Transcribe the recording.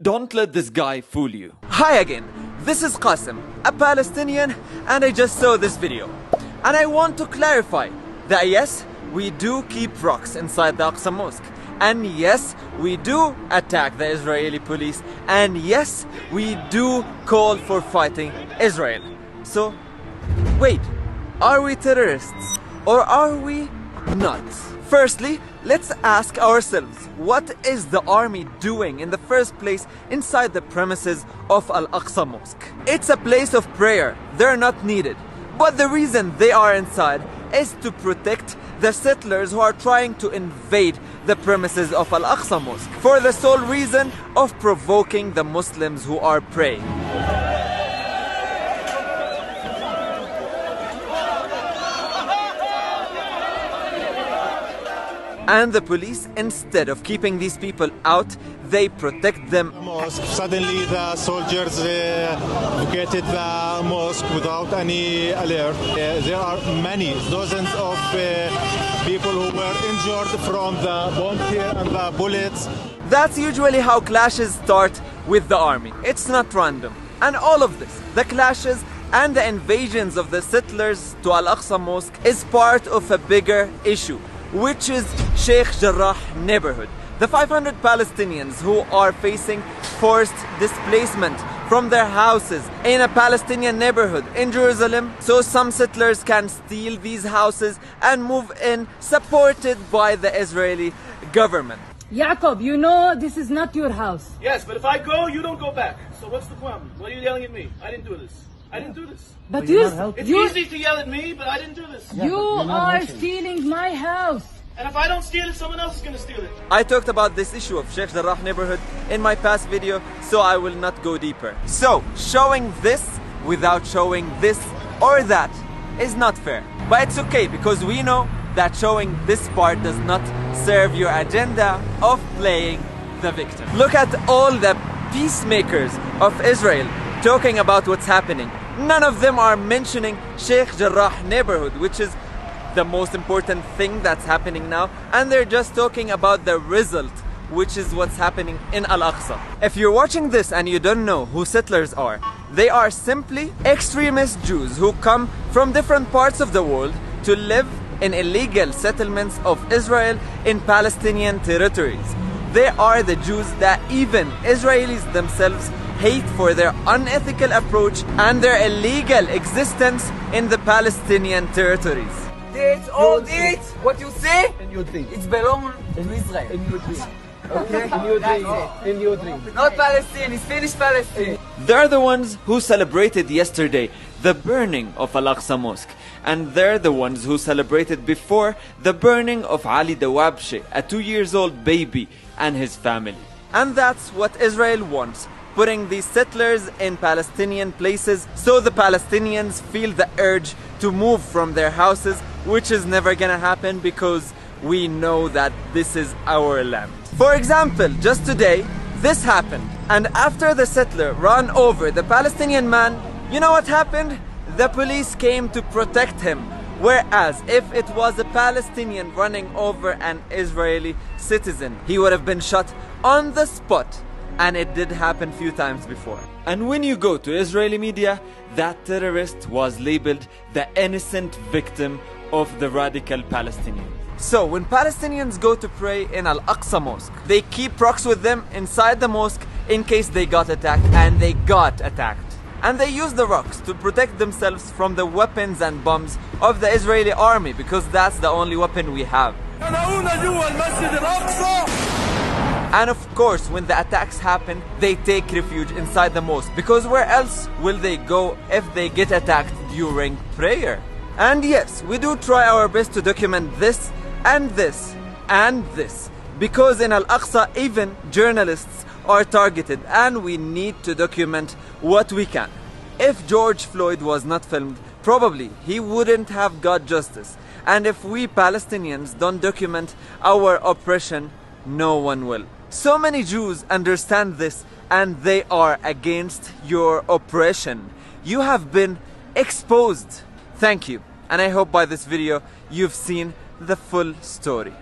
Don't let this guy fool you. Hi again, this is Kassem, a Palestinian, and I just saw this video. And I want to clarify that yes, we do keep rocks inside the Aqsa Mosque. And yes, we do attack the Israeli police. And yes, we do call for fighting Israel. So, wait, are we terrorists or are we not? Firstly, let's ask ourselves, what is the army doing in the first place inside the premises of Al-Aqsa Mosque? It's a place of prayer, they're not needed. But the reason they are inside is to protect the settlers who are trying to invade the premises of Al-Aqsa Mosque for the sole reason of provoking the Muslims who are praying. And the police, instead of keeping these people out, they protect them. Mosque. Suddenly the soldiers vacated the mosque without any alert. There are many, dozens of people who were injured from the bomb here and the bullets. That's usually how clashes start with the army. It's not random. And all of this, the clashes and the invasions of the settlers to Al-Aqsa Mosque, is part of a bigger issue, which is Sheikh Jarrah neighborhood. The 500 Palestinians who are facing forced displacement from their houses in a Palestinian neighborhood in Jerusalem, so some settlers can steal these houses and move in, supported by the Israeli government. Jacob, you know this is not your house. Yes, but if I go, you don't go back. So what's the problem? What are you yelling at me? I didn't do this. I didn't do this. But It's easy to yell at me, but I didn't do this. you are stealing my house. And if I don't steal it, someone else is going to steal it. I talked about this issue of Sheikh Jarrah neighborhood in my past video, so I will not go deeper. So, showing this without showing this or that is not fair. But it's okay, because we know that showing this part does not serve your agenda of playing the victim. Look at all the peacemakers of Israel talking about what's happening. None of them are mentioning Sheikh Jarrah neighborhood, which is the most important thing that's happening now, and they're just talking about the result, which is what's happening in Al-Aqsa. If you're watching this and you don't know who settlers are, they are simply extremist Jews who come from different parts of the world to live in illegal settlements of Israel in Palestinian territories. They are the Jews that even Israelis themselves hate for their unethical approach and their illegal existence in the Palestinian territories. It's all it. What you say? In your dream. It's belong to Israel. In your dream. Okay? In your dream. In your dream. Not Palestine. It's finished Palestine. They're the ones who celebrated yesterday the burning of Al-Aqsa Mosque. And they're the ones who celebrated before the burning of Ali Dawabshe, a 2-year-old baby, and his family. And that's what Israel wants, putting these settlers in Palestinian places so the Palestinians feel the urge to move from their houses, which is never gonna happen because we know that this is our land. For example, just today, this happened, and after the settler ran over the Palestinian man, you know what happened? The police came to protect him. Whereas if it was a Palestinian running over an Israeli citizen, he would have been shot on the spot. And it did happen a few times before. And when you go to Israeli media, that terrorist was labeled the innocent victim of the radical Palestinians. So when Palestinians go to pray in Al-Aqsa Mosque, they keep rocks with them inside the mosque in case they got attacked, and they got attacked. And they use the rocks to protect themselves from the weapons and bombs of the Israeli army, because that's the only weapon we have. And of course, when the attacks happen, they take refuge inside the mosque, because where else will they go if they get attacked during prayer? And yes, we do try our best to document this and this and this, because in Al-Aqsa even journalists are targeted, and we need to document what we can. If George Floyd was not filmed, probably he wouldn't have got justice. And if we Palestinians don't document our oppression, no one will. So many Jews understand this, and they are against your oppression. You have been exposed. Thank you. And I hope by this video you've seen the full story.